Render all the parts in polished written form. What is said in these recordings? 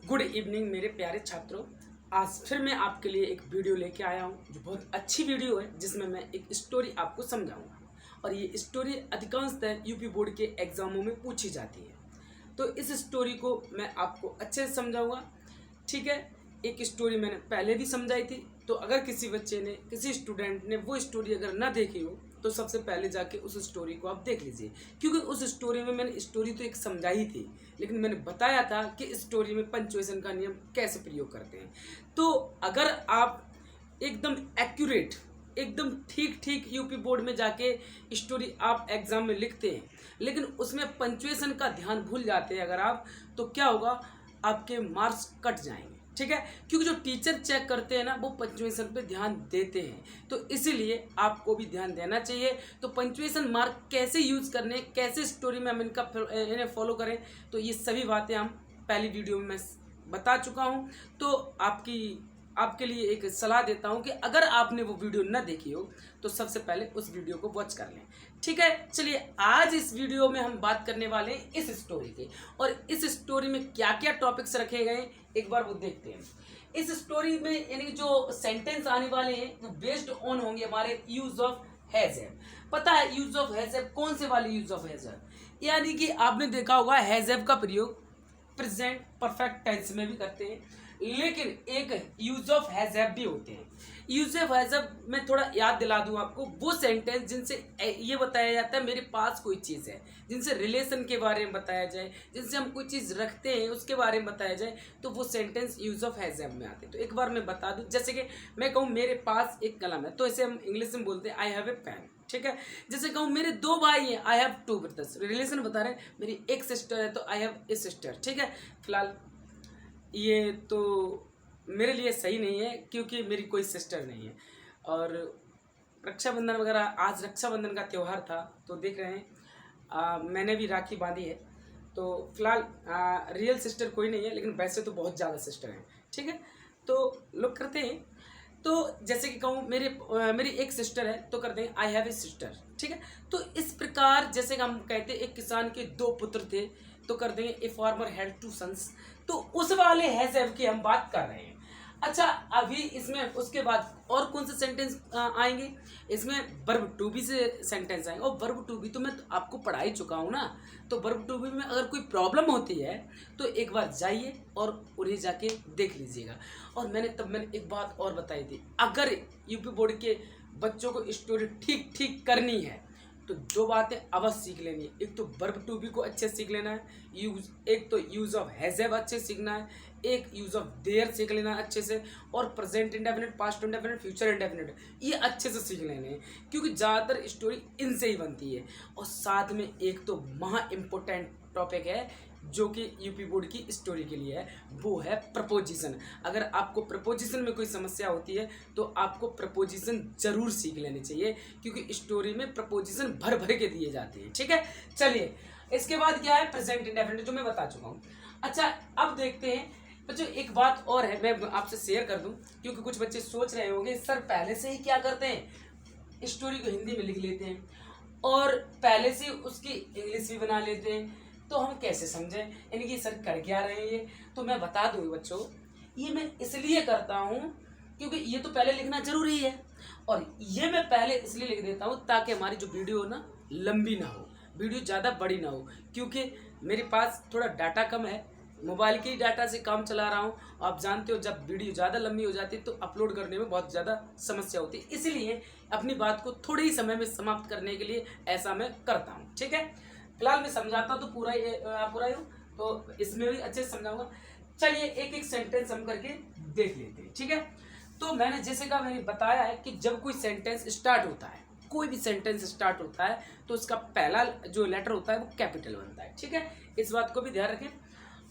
Good evening मेरे प्यारे छात्रों। आज फिर मैं आपके लिए एक वीडियो लेके आया हूँ जो बहुत अच्छी वीडियो है, जिसमें मैं एक स्टोरी आपको समझाऊंगा। और ये स्टोरी अधिकांशतः यूपी बोर्ड के एग्जामों में पूछी जाती है, तो इस स्टोरी को मैं आपको अच्छे से समझाऊंगा। ठीक है, एक स्टोरी मैंने पहले भी समझाई थी, तो अगर किसी बच्चे ने, किसी स्टूडेंट ने वो स्टोरी अगर ना देखी हो तो सबसे पहले जाके उस स्टोरी को आप देख लीजिए, क्योंकि उस स्टोरी में मैंने स्टोरी तो एक समझाई थी, लेकिन मैंने बताया था कि इस स्टोरी में पंचुएशन का नियम कैसे प्रयोग करते हैं। तो अगर आप एकदम एक्यूरेट, एकदम ठीक ठीक यूपी बोर्ड में जाके स्टोरी आप एग्जाम में लिखते हैं, लेकिन उसमें पंचुएशन का ध्यान भूल जाते हैं अगर आप, तो क्या होगा, आपके मार्क्स कट जाएंगे। ठीक है, क्योंकि जो टीचर चेक करते हैं ना, वो पंचुएशन पे ध्यान देते हैं, तो इसीलिए आपको भी ध्यान देना चाहिए। तो पंचुएशन मार्क कैसे यूज करने, कैसे स्टोरी में हम इन्हें फॉलो करें, तो ये सभी बातें हम पहली वीडियो में मैं बता चुका हूँ। तो आपके लिए एक सलाह देता हूँ कि अगर आपने वो वीडियो न देखी हो तो सबसे पहले उस वीडियो को वॉच कर लें। ठीक है, चलिए आज इस वीडियो में हम बात करने वाले हैं इस स्टोरी के, और इस स्टोरी में क्या क्या टॉपिक्स रखे गए एक बार वो देखते हैं। इस स्टोरी में यानी जो सेंटेंस आने वाले हैं वो बेस्ड ऑन होंगे हमारे यूज ऑफ हैज हैव। पता है यूज ऑफ हैज हैव कौन से वाले यूज ऑफ हैज हैव, यानी कि आपने देखा होगा हैज हैव का प्रयोग प्रेजेंट परफेक्ट टेंस में भी करते हैं, लेकिन एक यूज ऑफ हैज हैव भी होते हैं। यूज ऑफ हैज हैव मैं थोड़ा याद दिला दूं आपको, वो सेंटेंस जिनसे ये बताया जाता है मेरे पास कोई चीज़ है, जिनसे रिलेशन के बारे में बताया जाए, जिनसे हम कोई चीज़ रखते हैं उसके बारे में बताया जाए, तो वो sentence use of has have में आते हैं। तो एक बार मैं बता दूं, जैसे कि मैं कहूँ मेरे पास एक कलम है, तो इसे हम इंग्लिश में बोलते हैं आई हैव ए पेन। ठीक है, जैसे कहूँ मेरे दो भाई हैं, I have two brothers, relation बता रहे हैं, मेरी एक सिस्टर है तो आई हैव ए सिस्टर। ठीक है, फिलहाल ये तो मेरे लिए सही नहीं है क्योंकि मेरी कोई सिस्टर नहीं है। और रक्षाबंधन वगैरह, आज रक्षाबंधन का त्यौहार था तो देख रहे हैं मैंने भी राखी बांधी है, तो फिलहाल रियल सिस्टर कोई नहीं है, लेकिन वैसे तो बहुत ज़्यादा सिस्टर हैं। ठीक है, तो लोग करते हैं, तो जैसे कि कहूँ मेरी एक सिस्टर है तो करते हैं आई हैव ए सिस्टर। ठीक है, तो इस प्रकार जैसे कि हम कहते हैं एक किसान के दो पुत्र थे तो कर देंगे a farmer had two sons, तो उस वाले हैज हैव की हम बात कर रहे हैं। अच्छा, अभी इसमें उसके बाद और कौन से सेंटेंस आएंगे, इसमें वर्ब टू बी से सेंटेंस आएंगे, और वर्ब टू बी तो मैं आपको पढ़ा ही चुका हूँ ना। तो वर्ब टू बी में अगर कोई प्रॉब्लम होती है तो एक बार जाइए और उन्हें जाके देख लीजिएगा। और मैंने एक बात और बताई थी, अगर यूपी बोर्ड के बच्चों को स्टोरी ठीक ठीक करनी है तो दो बातें अवश्य सीख लेनी है। एक तो वर्ब टू बी को अच्छे से सीख लेना है, एक तो यूज ऑफ हैज हैव अच्छे से सीखना है, एक यूज ऑफ देयर सीख लेना है अच्छे से, और present indefinite, past indefinite, future indefinite ये अच्छे से सीख लेने हैं, क्योंकि ज़्यादातर स्टोरी इनसे ही बनती है। और साथ में एक तो महा इम्पोर्टेंट टॉपिक है जो कि यूपी बोर्ड की स्टोरी के लिए है, वो है प्रपोजिशन। अगर आपको प्रपोजिशन में कोई समस्या होती है तो आपको प्रपोजिशन जरूर सीख लेनी चाहिए, क्योंकि स्टोरी में प्रपोजिशन भर भर के दिए जाते हैं। ठीक है, चलिए इसके बाद क्या है, प्रेजेंट इंडेफिनिट जो मैं बता चुका हूँ। अच्छा, अब देखते हैं बच्चों, एक बात और है मैं आपसे शेयर कर दूं, क्योंकि कुछ बच्चे सोच रहे होंगे सर पहले से ही क्या करते हैं, स्टोरी को हिंदी में लिख लेते हैं और पहले से उसकी इंग्लिश भी बना लेते हैं, तो हम कैसे समझें, यानी कि सर कर क्या रहे हैं ये। तो मैं बता दूँ बच्चों, ये मैं इसलिए करता हूँ क्योंकि ये तो पहले लिखना जरूरी है, और ये मैं पहले इसलिए लिख देता हूँ ताकि हमारी जो वीडियो हो ना लंबी ना हो, वीडियो ज़्यादा बड़ी ना हो, क्योंकि मेरे पास थोड़ा डाटा कम है, मोबाइल के ही डाटा से काम चला रहा हूँ। आप जानते हो जब वीडियो ज़्यादा लंबी हो जाती है तो अपलोड करने में बहुत ज़्यादा समस्या होती है, इसीलिए अपनी बात को थोड़े ही समय में समाप्त करने के लिए ऐसा मैं करता हूँ। ठीक है, फिलहाल मैं समझाता तो पूरा ही हूँ, तो इसमें भी अच्छे से समझाऊंगा। चलिए एक एक सेंटेंस हम करके देख लेते हैं। ठीक है, तो मैंने जैसे कहा, मैंने बताया है कि जब कोई सेंटेंस स्टार्ट होता है, कोई भी सेंटेंस स्टार्ट होता है तो उसका पहला जो लेटर होता है वो कैपिटल बनता है। ठीक है, इस बात को भी ध्यान रखें।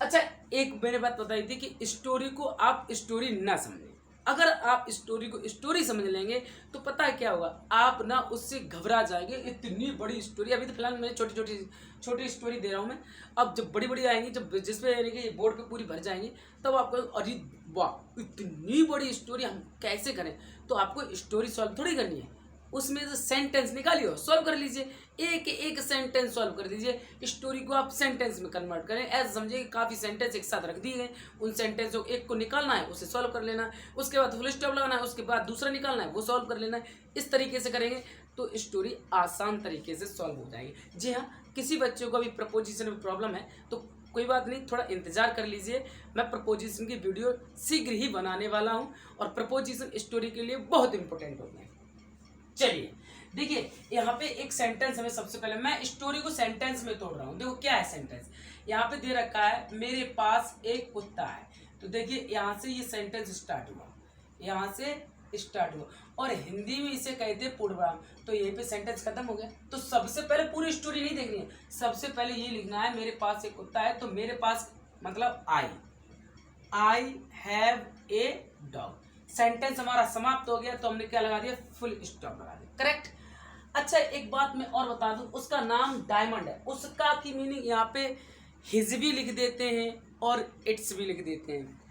अच्छा, एक मैंने बात बताई थी कि स्टोरी को आप स्टोरी ना समझें। अगर आप स्टोरी को स्टोरी समझ लेंगे तो पता है क्या होगा, आप ना उससे घबरा जाएंगे। इतनी बड़ी स्टोरी, अभी तो फिलहाल मैं छोटी स्टोरी दे रहा हूँ मैं, अब जब बड़ी बड़ी आएंगी, जब जिसपे यानी कि बोर्ड पे पूरी भर जाएंगी, तब आपको अरे वाह इतनी बड़ी स्टोरी हम कैसे करें, तो आपको स्टोरी सॉल्व थोड़ी करनी है, उसमें से सेंटेंस निकालिए और सॉल्व कर लीजिए। एक एक सेंटेंस सॉल्व कर दीजिए। स्टोरी को आप सेंटेंस में कन्वर्ट करें। ऐसे समझिए कि काफ़ी सेंटेंस एक साथ रख दिए हैं, उन सेंटेंसों को एक को निकालना है, उसे सॉल्व कर लेना है, उसके बाद फुल स्टॉप लगाना है, उसके बाद दूसरा निकालना है, वो सॉल्व कर लेना है। इस तरीके से करेंगे तो स्टोरी आसान तरीके से सॉल्व हो जाएगी। जी हाँ, किसी बच्चों को भी प्रपोजिशन में प्रॉब्लम है तो कोई बात नहीं, थोड़ा इंतजार कर लीजिए। मैं प्रपोजिशन की वीडियो शीघ्र ही बनाने वाला हूँ और प्रपोजिशन स्टोरी के लिए बहुत इंपॉर्टेंट होते हैं। चलिए देखिए, यहाँ पे एक सेंटेंस हमें सबसे पहले, मैं स्टोरी को सेंटेंस में तोड़ रहा हूँ। देखो क्या है सेंटेंस, यहाँ पे दे रखा है मेरे पास एक कुत्ता है। तो देखिए यहाँ से ये सेंटेंस स्टार्ट हुआ, यहाँ से स्टार्ट हुआ और हिंदी में इसे कहते हैं पूर्वाग्रह। तो यहीं पे सेंटेंस खत्म हो गया। तो सबसे पहले पूरी स्टोरी नहीं देखनी है, सबसे पहले ये लिखना है मेरे पास एक कुत्ता है। तो मेरे पास मतलब I have a dog. Sentence हमारा समाप्त हो गया। तो हमने क्या लगा दिया, फुल स्टॉप लगा दिया। करेक्ट। अच्छा एक बात मैं और बता दूं, उसका नाम डायमंड है। उसका की मीनिंग यहाँ पे हिज भी लिख देते हैं और इट्स भी लिख देते हैं।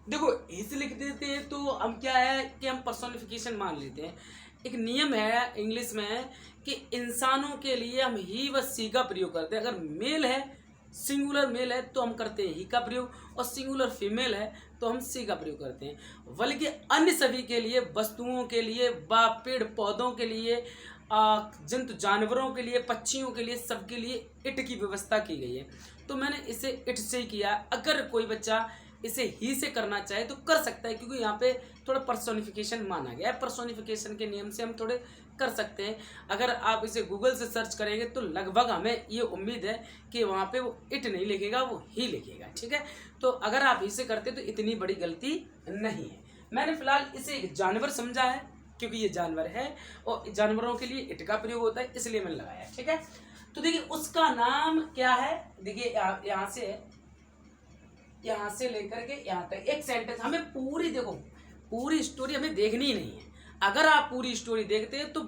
देखो हिज लिख देते हैं तो हम क्या है कि हम पर्सोनिफिकेशन मान लेते हैं। एक नियम है इंग्लिश में कि इंसानों के लिए हम ही व सी का प्रयोग करते हैं। अगर मेल है, सिंगुलर मेल है तो हम करते हैं ही का प्रयोग, और सिंगुलर फीमेल है तो हम सी का प्रयोग करते हैं। बल्कि अन्य सभी के लिए, वस्तुओं के लिए, पेड़ पौधों के लिए, जंतु जानवरों के लिए, पक्षियों के लिए, सबके लिए इट की व्यवस्था की गई है। तो मैंने इसे इट से ही किया। अगर कोई बच्चा इसे ही से करना चाहे तो कर सकता है, क्योंकि यहाँ पे थोड़ा पर्सोनिफिकेशन माना गया है। पर्सोनिफिकेशन के नियम से हम थोड़े कर सकते हैं। अगर आप इसे गूगल से सर्च करेंगे तो लगभग हमें ये उम्मीद है कि वहाँ पे वो इट नहीं लिखेगा, वो ही लिखेगा। ठीक है, तो अगर आप इसे करते तो इतनी बड़ी गलती नहीं है। मैंने फिलहाल इसे एक जानवर समझा है क्योंकि ये जानवर है और जानवरों के लिए इट का प्रयोग होता है, इसलिए मैंने लगाया। ठीक है, तो देखिए उसका नाम क्या है। देखिए यहाँ से लेकर के यहाँ तक एक सेंटेंस हमें पूरी, देखो पूरी स्टोरी हमें देखनी ही नहीं है। अगर आप पूरी स्टोरी देखते हैं तो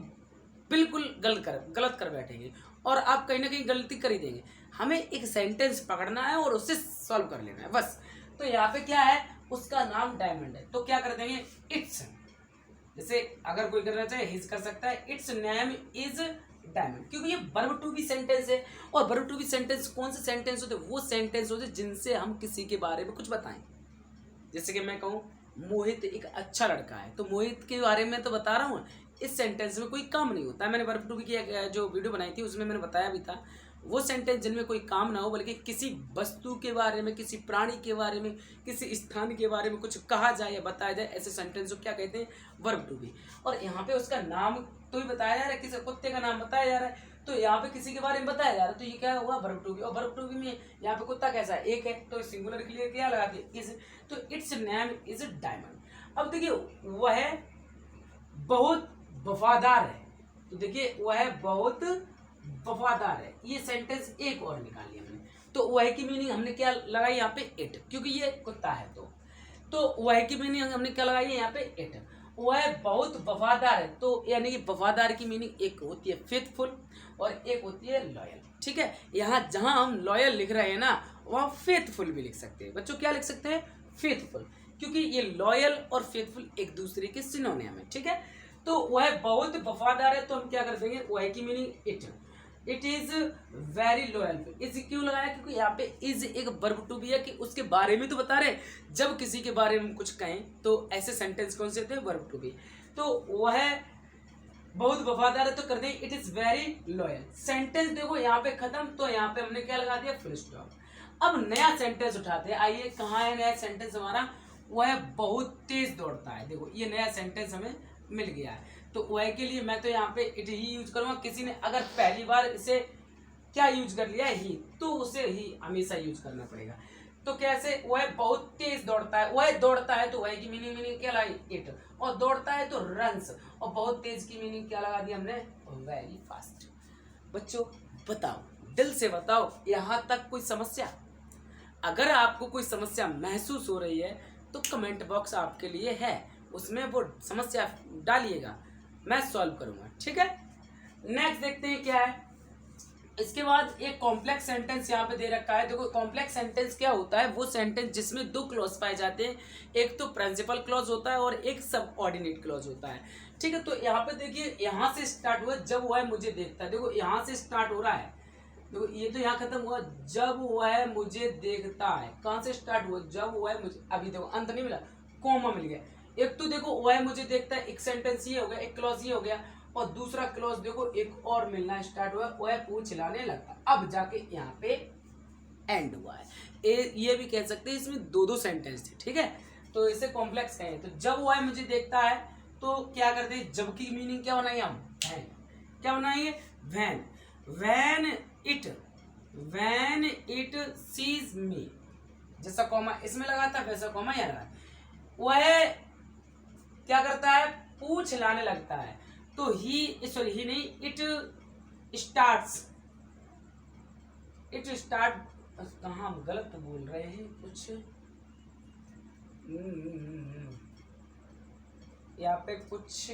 बिल्कुल गलत कर बैठेंगे और आप कहीं ना कहीं गलती कर ही देंगे। हमें एक सेंटेंस पकड़ना है और उससे सॉल्व कर लेना है बस। तो यहाँ पे क्या है, उसका नाम डायमंड है। तो क्या कर देंगे, इट्स, जैसे अगर कोई करना चाहे हिज कर सकता है, इट्स नेम इज डायमंड, क्योंकि ये वर्ब टू बी सेंटेंस है। और वर्ब टू बी सेंटेंस कौन से सेंटेंस होते हैं, वो सेंटेंस होते हैं जिनसे हम किसी के बारे में कुछ बताएं। जैसे कि मैं कहूँ मोहित एक अच्छा लड़का है, तो मोहित के बारे में तो बता रहा हूँ। इस सेंटेंस में कोई काम नहीं होता है। मैंने वर्ब टू बी की जो वीडियो बनाई थी उसमें मैंने बताया भी था, वो सेंटेंस जिनमें कोई काम ना हो बल्कि किसी वस्तु के बारे में, किसी प्राणी के बारे में, किसी स्थान के बारे में कुछ कहा जाए या बताया जाए, ऐसे सेंटेंस को क्या कहते हैं, वर्ब टू बी। और यहाँ पे उसका नाम तो ही बताया जा रहा है, किसी कुत्ते का नाम बताया जा रहा है, तो यहाँ पे किसी के बारे में बताया जा रहा है, तो ये क्या हुआ, वर्ब टू बी। और वर्ब टू बी में यहाँ पे कुत्ता कैसा है, एक है, तो सिंगुलर के लिए क्या लगाते हैं, इज। तो इट्स नेम इज डायमंड। अब देखिए वह बहुत वफादार है, तो देखिए वह बहुत वफादार है, ये सेंटेंस एक और निकाल लिया हमने। तो वह की मीनिंग हमने क्या लगाई यहाँ पे, इट, क्योंकि ये कुत्ता है। तो वह की मीनिंग हमने क्या लगाई है यहाँ पे, इट। वह बहुत वफादार है, तो यानी कि वफादार की मीनिंग एक होती है फेथफुल और एक होती है लॉयल। ठीक है, यहाँ जहाँ हम लॉयल लिख रहे हैं ना, वहाँ फेथफुल भी लिख सकते हैं। बच्चों क्या लिख सकते हैं, फेथफुल, क्योंकि ये लॉयल और फेथफुल एक दूसरे के सिनोनिम है। ठीक है, तो वह बहुत वफादार है, तो हम क्या कर देंगे, वह की meaning it. It is very loyal. Is क्यों लगाया, क्योंकि यहाँ पे इज एक वर्ब टू बी है कि उसके बारे में तो बता रहे। जब किसी के बारे में कुछ कहें तो ऐसे सेंटेंस कौन से होते हैं, वर्ब टू बी। तो वह बहुत वफादार है, तो कर दें it is very loyal. Sentence देखो यहाँ पे खत्म, तो यहाँ पे हमने क्या लगा दिया, फुल स्टॉप। अब नया सेंटेंस उठाते हैं। आइए कहाँ है नया सेंटेंस हमारा, वह बहुत तेज दौड़ता है। देखो ये नया सेंटेंस हमें मिल गया है। तो वह के लिए मैं तो यहाँ पे इट ही यूज करूँगा। किसी ने अगर पहली बार इसे क्या यूज कर लिया ही, तो उसे ही हमेशा यूज करना पड़ेगा। तो कैसे, वह बहुत तेज दौड़ता है, वह दौड़ता है तो वह की मीनिंग क्या लगाई, इट। और दौड़ता है तो रन्स, और बहुत तेज की मीनिंग क्या लगा दी हमने, वेरी फास्ट। बच्चों बताओ, दिल से बताओ, यहाँ तक कोई समस्या? अगर आपको कोई समस्या महसूस हो रही है तो कमेंट बॉक्स आपके लिए है, उसमें वो समस्या डालिएगा, मैं सॉल्व करूंगा। ठीक है, नेक्स्ट देखते हैं क्या है। इसके बाद एक कॉम्प्लेक्स सेंटेंस यहाँ पे दे रखा है। देखो कॉम्प्लेक्स सेंटेंस क्या होता है, वो सेंटेंस जिसमें दो क्लॉज पाए जाते हैं, एक तो प्रिंसिपल क्लॉज होता है और एक सबऑर्डिनेट क्लॉज होता है। ठीक है, तो यहाँ पे देखिए, यहाँ से स्टार्ट हुआ जब वह मुझे देखता है। देखो यहाँ से स्टार्ट हो रहा है, देखो ये तो यहाँ खत्म हुआ जब वह मुझे देखता है। कहाँ से स्टार्ट हुआ, जब वह मुझे, अभी देखो अंत नहीं मिला, कॉमा मिल गया। एक तो देखो वह मुझे देखता है, एक सेंटेंस ये हो गया, एक क्लॉज ये हो गया, और दूसरा क्लॉज देखो एक और मिलना स्टार्ट हुआ, वह पूछ हिलाने लगता, अब जाके यहाँ पे एंड हुआ है। ये भी कह सकते हैं इसमें दो दो सेंटेंस थे। ठीक है, तो इसे कॉम्प्लेक्स कहें। तो जब वह मुझे देखता है तो क्या करते हैं, जब की मीनिंग क्या बनाएंगे हम, वैन। क्या बनाएंगे, when. When it sees me, जैसा कॉमा इसमें लगा था वैसा कॉमा यहाँ लगा। वह क्या करता है, पूछ हिलाने लगता है। तो ही नहीं, इट स्टार्ट, कहाँ हम गलत बोल रहे हैं कुछ, यहाँ पे कुछ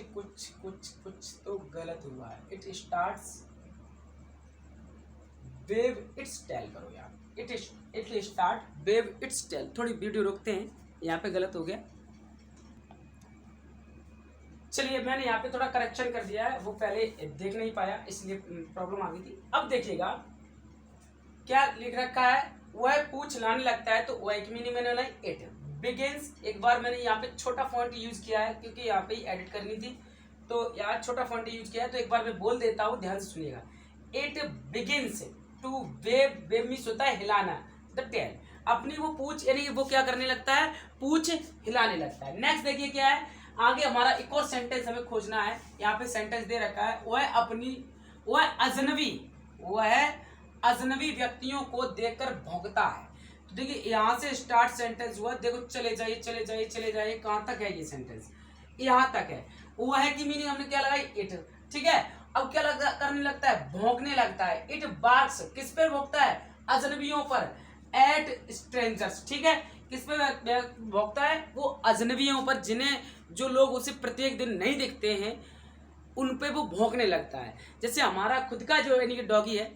तो गलत हुआ है। It starts wave its tail करो यार, it start wave its tail. थोड़ी वीडियो रोकते हैं, यहाँ पे गलत हो गया। चलिए मैंने यहाँ पे थोड़ा करेक्शन कर दिया है, वो पहले देख नहीं पाया इसलिए प्रॉब्लम आ गई थी। अब देखिएगा क्या लिख रखा है, वह पूछ लाने लगता है, तो वह की मीनिंग मैंने लाई इट बिगिंस। एक बार मैंने यहाँ पे छोटा फॉन्ट यूज किया है क्योंकि यहाँ पे एडिट करनी थी, तो यहाँ छोटा फॉन्ट यूज किया है, तो एक बार मैं बोल देता हूँ, ध्यान से सुनिएगा। It begins to wave means होता है हिलाना, द टेल। अपनी वो पूछ यानी वो क्या करने लगता है, पूछ हिलाने लगता है। नेक्स्ट देखिए क्या है, आगे हमारा एक और सेंटेंस हमें खोजना है। यहाँ पे सेंटेंस दे रखा है, वह अजनबी व्यक्तियों को देखकर भौंकता है। तो देखिए यहाँ से स्टार्ट सेंटेंस हुआ, देखो चले जाइए कहाँ तक है ये सेंटेंस, यहाँ तक है। वह की मीनिंग हमने क्या लगाई, इट। ठीक है, अब क्या करने लगता है, भौंकने लगता है। इट बार्क्स, किस पे भौंकता है, अजनबियों पर, एट स्ट्रेंजर्स। ठीक है, किस पे भौंकता है, वो अजनबियों पर, जिन्हें जो लोग उसे प्रत्येक दिन नहीं देखते हैं उन पे वो भौंकने लगता है। जैसे हमारा खुद का जो यानी कि डॉगी है,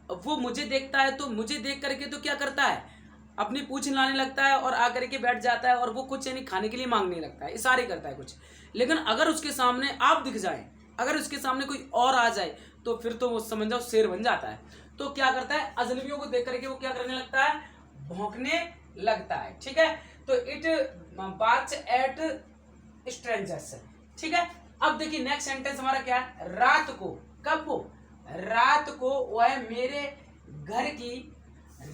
वो मुझे देखता है, तो मुझे देख करके तो क्या करता है, अपनी पूंछ हिलाने लगता है और आकर के बैठ जाता है, और वो कुछ यानी खाने के लिए मांगने लगता है, इशारे करता है कुछ। लेकिन अगर उसके सामने आप दिख जाए, अगर उसके सामने कोई और आ जाए, तो फिर तो वो समझ जाओ शेर बन जाता है। तो क्या करता है, अजनबियों को देख करके वो क्या करने लगता है, भौंकने लगता है। ठीक है, तो इट बार्क्स एट स्ट्रेंजर्स। ठीक है, अब देखिए नेक्स्ट सेंटेंस हमारा क्या है, रात को, कब को, रात को वह मेरे घर की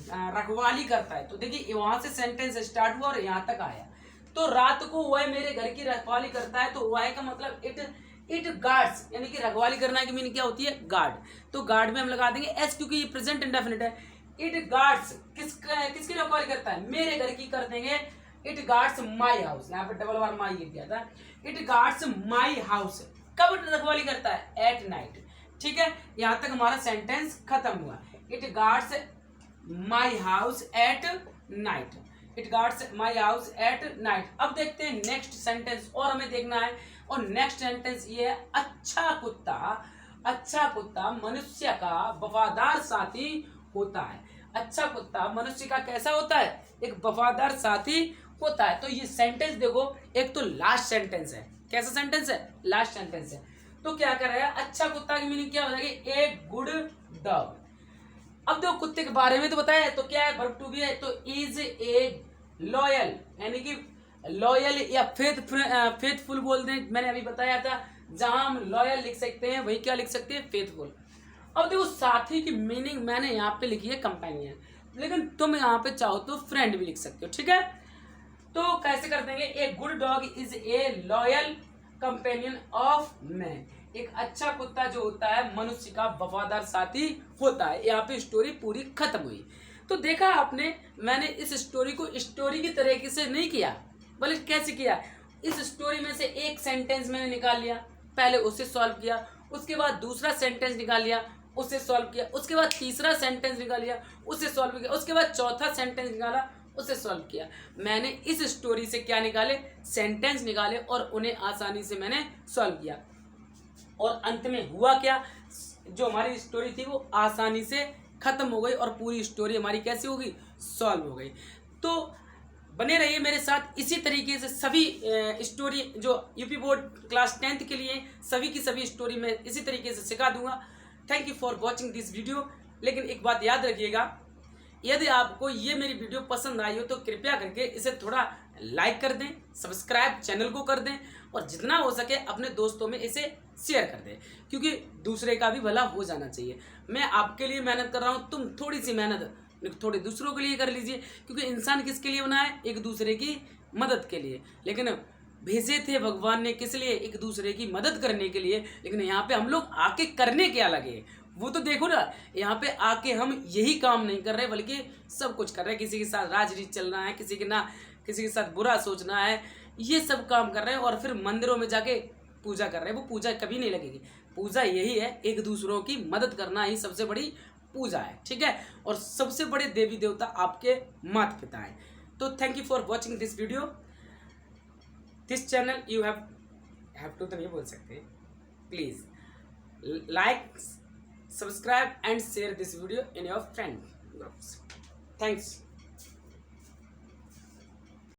रखवाली करता है। तो देखिए वहां से सेंटेंस स्टार्ट हुआ और यहाँ तक आया। तो रात को वह मेरे घर की रखवाली करता है, तो वह का मतलब इट गार्ड्स, यानी कि रखवाली करना की मीनिंग क्या होती है, गार्ड। तो गार्ड में हम लगा देंगे एस, क्योंकि ये प्रेजेंट इंडेफिनिट है। इट गार्ड्स किसकी रखवाली करता है, मेरे घर की कर देंगे, इट गार्ड्स माई हाउस। यहाँ पे डबल बार माई लिख दिया था। इट गार्ड्स माई हाउस, कब रखवाली करता है, एट नाइट। ठीक है, यहाँ तक हमारा सेंटेंस खत्म हुआ। It guards my house at night, it guards my house at night. अब देखते हैं नेक्स्ट सेंटेंस, और हमें देखना है। और नेक्स्ट सेंटेंस ये है, अच्छा कुत्ता मनुष्य का वफादार साथी होता है। अच्छा कुत्ता मनुष्य का कैसा होता है, एक वफादार साथी होता है। तो ये सेंटेंस देखो, एक तो लास्ट सेंटेंस है, कैसा सेंटेंस है, लास्ट सेंटेंस है। तो क्या कर रहा है, अच्छा कुत्ता की मीनिंग क्या हो जाएगी, ए गुड डॉग। अब देखो कुत्ते के बारे में तो बताया है, तो क्या है, वर्ब टू बी है, तो इज ए लॉयल, यानी कि लॉयल या फेथफुल बोलते हैं। मैंने अभी बताया था, जहां हम लॉयल लिख सकते हैं वही क्या लिख सकते हैं, फेथफुल। अब देखो साथी की मीनिंग मैंने यहाँ पे लिखी है कंपेनियन, लेकिन तुम यहाँ पे चाहो तो फ्रेंड भी लिख सकते हो। ठीक है, तो कैसे कर देंगे, a good dog is a loyal companion of man. एक अच्छा कुत्ता जो होता है मनुष्य का वफादार साथी होता है। यहाँ पे स्टोरी पूरी खत्म हुई। तो देखा आपने, मैंने इस स्टोरी को स्टोरी की तरीके से नहीं किया, बल्कि कैसे किया, इस स्टोरी में से एक सेंटेंस मैंने निकाल लिया, पहले उसे सॉल्व किया, उसके बाद दूसरा सेंटेंस निकाल लिया, उसे सॉल्व किया, उसके बाद तीसरा सेंटेंस निकाल लिया, उसे सॉल्व किया, उसके बाद चौथा सेंटेंस निकाला, उसे सॉल्व किया। मैंने इस स्टोरी से क्या निकाले, सेंटेंस निकाले, और उन्हें आसानी से मैंने सॉल्व किया। और अंत में हुआ क्या, जो हमारी स्टोरी थी वो आसानी से खत्म हो गई और पूरी स्टोरी हमारी कैसी होगी, सॉल्व हो गई। तो बने रहिए मेरे साथ, इसी तरीके से सभी स्टोरी जो यूपी बोर्ड क्लास 10th के लिए सभी की सभी स्टोरी मैं इसी तरीके से सिखा दूंगा। Thank you for watching this video. लेकिन एक बात याद रखिएगा, यदि आपको ये मेरी वीडियो पसंद आई हो तो कृपया करके इसे थोड़ा लाइक कर दें, सब्सक्राइब चैनल को कर दें और जितना हो सके अपने दोस्तों में इसे शेयर कर दें, क्योंकि दूसरे का भी भला हो जाना चाहिए। मैं आपके लिए मेहनत कर रहा हूँ, तुम थोड़ी सी मेहनत थोड़े दूसरों के लिए कर लीजिए, क्योंकि इंसान किसके लिए बना है, एक दूसरे की मदद के लिए। लेकिन भेजे थे भगवान ने किस लिए, एक दूसरे की मदद करने के लिए। लेकिन यहाँ पे हम लोग आके करने क्या लगे वो तो देखो ना, यहाँ पे आके हम यही काम नहीं कर रहे बल्कि सब कुछ कर रहे हैं। किसी के साथ राजनीति चलना है, किसी के साथ बुरा सोचना है, ये सब काम कर रहे हैं और फिर मंदिरों में जाके पूजा कर रहे हैं। वो पूजा कभी नहीं लगेगी। पूजा यही है, एक दूसरों की मदद करना ही सबसे बड़ी पूजा है, ठीक है। और सबसे बड़े देवी देवता आपके माता पिता हैं। तो thank you for watching this video, this channel. You have to तो नहीं बोल सकते, please like, subscribe and share this video in your friend groups. Thanks.